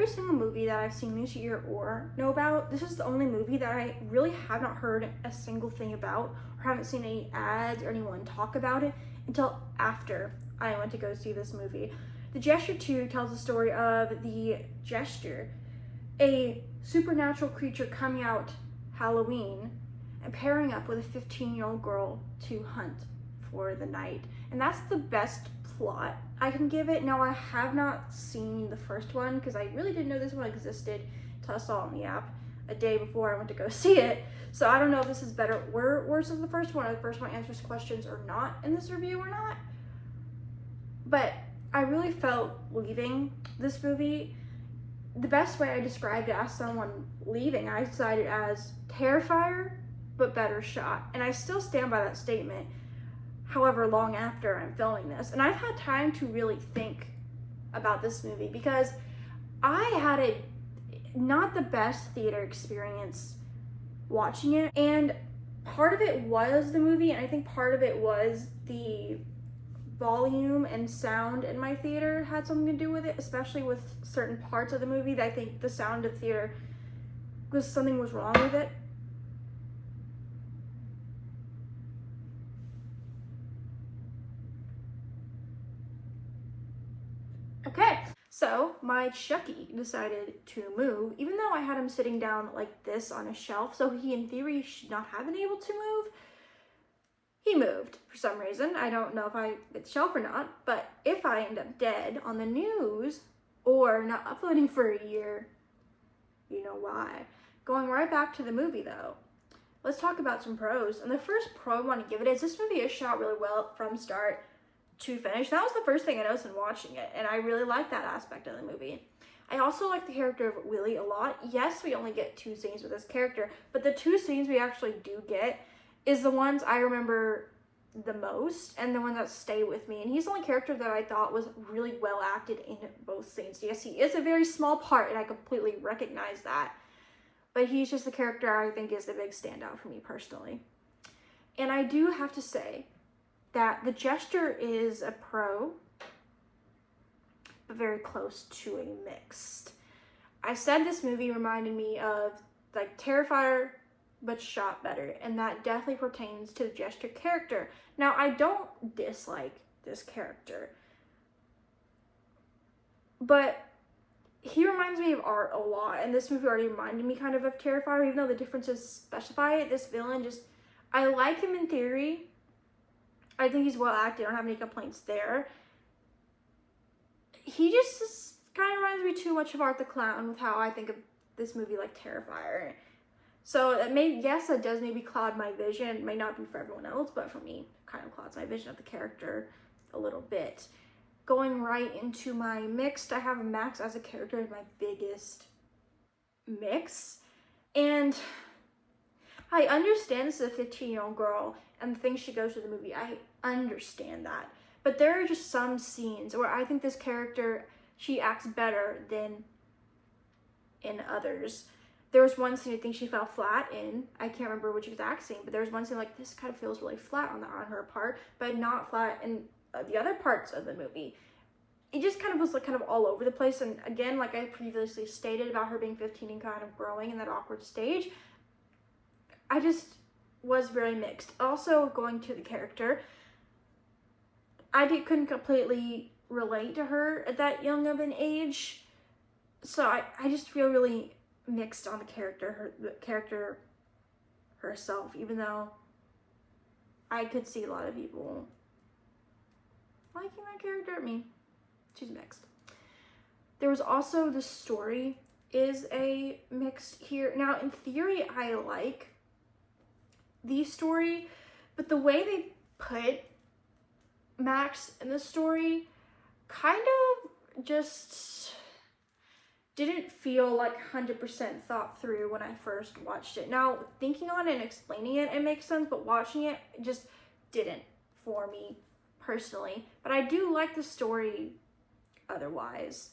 single movie that I've seen this year or know about, this is the only movie that I really have not heard a single thing about or haven't seen any ads or anyone talk about it until after I went to go see this movie. The Jester 2 tells the story of the Jester, a supernatural creature coming out Halloween and pairing up with a 15-year-old girl to hunt for the night. And that's the best plot I can give it. Now, I have not seen the first one because I really didn't know this one existed until I saw it on the app a day before I went to go see it. So I don't know if this is better or worse than the first one, or the first one answers questions or not in this review or not. But I really felt leaving this movie, the best way I described it as someone leaving, I decided as Terrifier, but better shot. And I still stand by that statement, however long after I'm filming this. And I've had time to really think about this movie because I had a not the best theater experience watching it. And part of it was the movie, and I think part of it was the volume and sound in my theater had something to do with it, especially with certain parts of the movie that I think the sound of the theater something was wrong with it. Okay, so my Chucky decided to move, even though I had him sitting down like this on a shelf, so he in theory should not have been able to move. He moved for some reason. I don't know if I hit the shelf or not, but if I end up dead on the news or not uploading for a year, you know why. Going right back to the movie though, let's talk about some pros. And the first pro I want to give it is this movie is shot really well from start to finish. That was the first thing I noticed in watching it, and I really like that aspect of the movie. I also like the character of Willie a lot. Yes, we only get 2 scenes with this character, but the 2 scenes we actually do get is the ones I remember the most and the ones that stay with me. And he's the only character that I thought was really well acted in both scenes. Yes, he is a very small part, and I completely recognize that. But he's just the character I think is the big standout for me personally. And I do have to say that the Jester is a pro, but very close to a mixed. I said this movie reminded me of like Terrifier, but shot better, and that definitely pertains to the Jester character. Now, I don't dislike this character, but he reminds me of Art a lot, and this movie already reminded me kind of Terrifier, even though the differences specify it. This villain just, I like him in theory. I think he's well acted. I don't have any complaints there. He just kind of reminds me too much of Art the Clown with how I think of this movie like Terrifier. So it may, yes, that does maybe cloud my vision. It may not be for everyone else, but for me, it kind of clouds my vision of the character a little bit. Going right into my mixed, I have Max as a character as my biggest mix. And I understand this is a 15-year-old girl and the things she goes through the movie. I understand that. But there are just some scenes where I think this character, she acts better than in others. There was one scene I think she fell flat in. I can't remember which exact scene, but there was one scene like this kind of feels really flat on her part, but not flat in the other parts of the movie. It just kind of was like kind of all over the place. And again, like I previously stated about her being 15 and kind of growing in that awkward stage, I just was very mixed. Also, going to the character, couldn't completely relate to her at that young of an age, so I just feel really mixed on the character herself, even though I could see a lot of people liking that character. I mean, she's mixed. There was also the story is a mixed here. Now, in theory, I like the story, but the way they put Max in the story kind of just didn't feel like 100% thought through when I first watched it. Now, thinking on it and explaining it, it makes sense, but watching it just didn't for me personally. But I do like the story otherwise.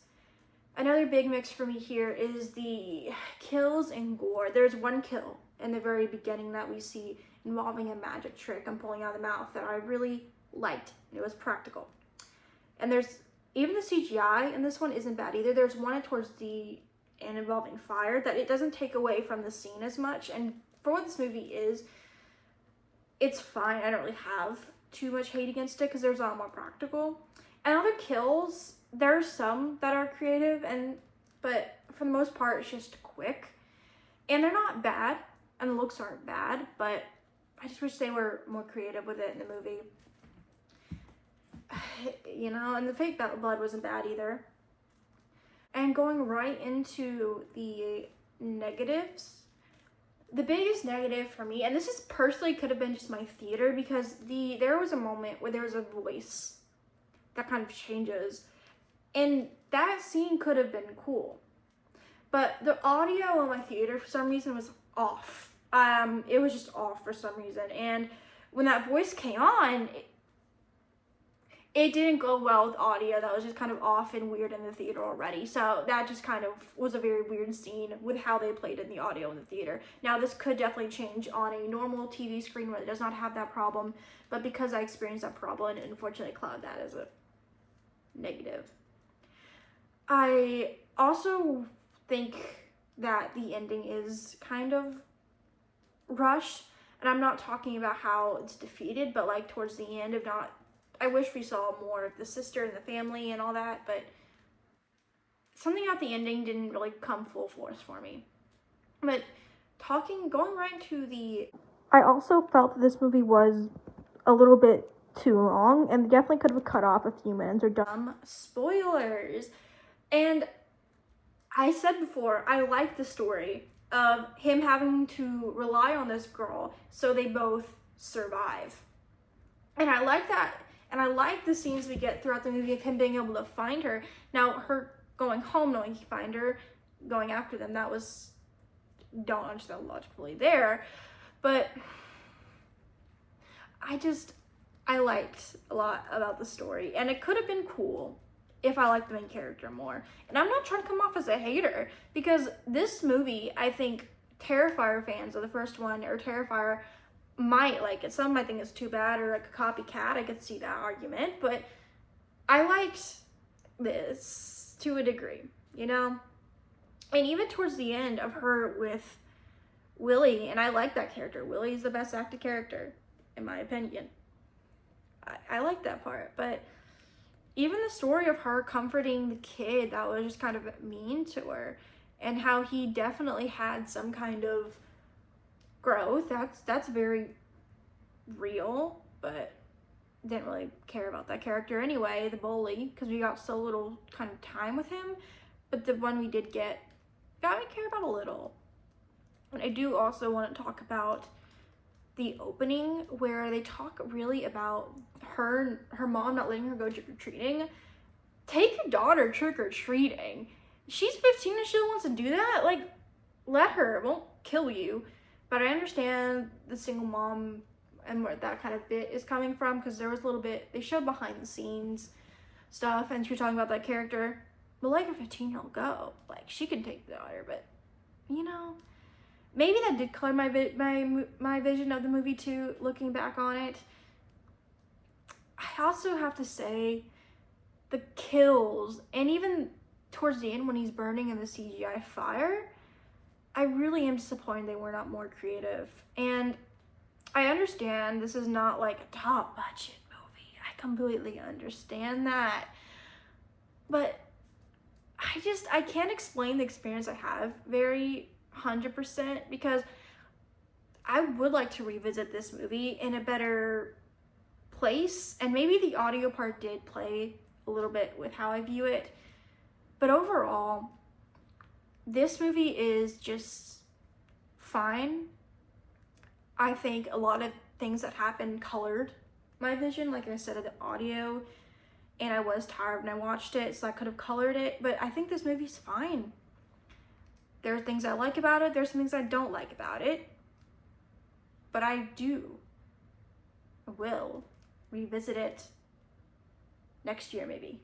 Another big mix for me here is the kills and gore. There's one kill in the very beginning that we see involving a magic trick and pulling out of the mouth that I really liked. It was practical. And there's even the CGI in this one isn't bad either. There's one towards the end involving fire that it doesn't take away from the scene as much. And for what this movie is, it's fine. I don't really have too much hate against it because there's a lot more practical. And other kills, there's some that are creative, but for the most part, it's just quick. And they're not bad, and the looks aren't bad, but I just wish they were more creative with it in the movie. You know, and the fake blood wasn't bad either. And going right into the negatives, the biggest negative for me, and this is personally could have been just my theater, because there was a moment where there was a voice that kind of changes, and that scene could have been cool, but the audio in my theater for some reason was off. It was just off for some reason, and when that voice came on, it didn't go well with audio. That was just kind of off and weird in the theater already. So that just kind of was a very weird scene with how they played in the audio in the theater. Now this could definitely change on a normal TV screen where it does not have that problem, but because I experienced that problem, it unfortunately clouded that as a negative. I also think that the ending is kind of rushed, and I'm not talking about how it's defeated, but like towards the end, I wish we saw more of the sister and the family and all that, but something about the ending didn't really come full force for me. But going right to I also felt that this movie was a little bit too long, and definitely could have cut off a few minutes or dumb spoilers. And I said before, I like the story of him having to rely on this girl so they both survive. And I like that. And I like the scenes we get throughout the movie of him being able to find her. Now, her going home knowing he find her, going after them, that was, don't understand logically there. But I liked a lot about the story. And it could have been cool if I liked the main character more. And I'm not trying to come off as a hater, because this movie, I think Terrifier fans of the first one, or Terrifier, might like it. Some might think it's too bad or like a copycat. I could see that argument, but I liked this to a degree, you know? And even towards the end of her with Willie, and I like that character. Willie's the best acted character, in my opinion. I like that part, but even the story of her comforting the kid, that was just kind of mean to her, and how he definitely had some kind of growth, that's very real, but didn't really care about that character anyway, the bully, because we got so little kind of time with him. But the one we did get got me care about a little. And I do also want to talk about the opening, where they talk really about her mom not letting her go trick-or-treating. Take your daughter trick-or-treating. She's 15 and she wants to do that, like, let her, it won't kill you. But I understand the single mom and where that kind of bit is coming from, because there was a little bit, they showed behind the scenes stuff, and she was talking about that character. But like a 15-year-old go, like she can take the daughter, but you know, maybe that did color my vision of the movie too, looking back on it. I also have to say, the kills, and even towards the end when he's burning in the CGI fire, I really am disappointed they were not more creative. And I understand this is not like a top budget movie. I completely understand that. But I can't explain the experience I have very 100%, because I would like to revisit this movie in a better place. And maybe the audio part did play a little bit with how I view it. But overall, this movie is just fine. I think a lot of things that happened colored my vision, like I said, of the audio, and I was tired when I watched it, so I could have colored it, but I think this movie's fine. There are things I like about it, there's some things I don't like about it, but I will revisit it next year maybe.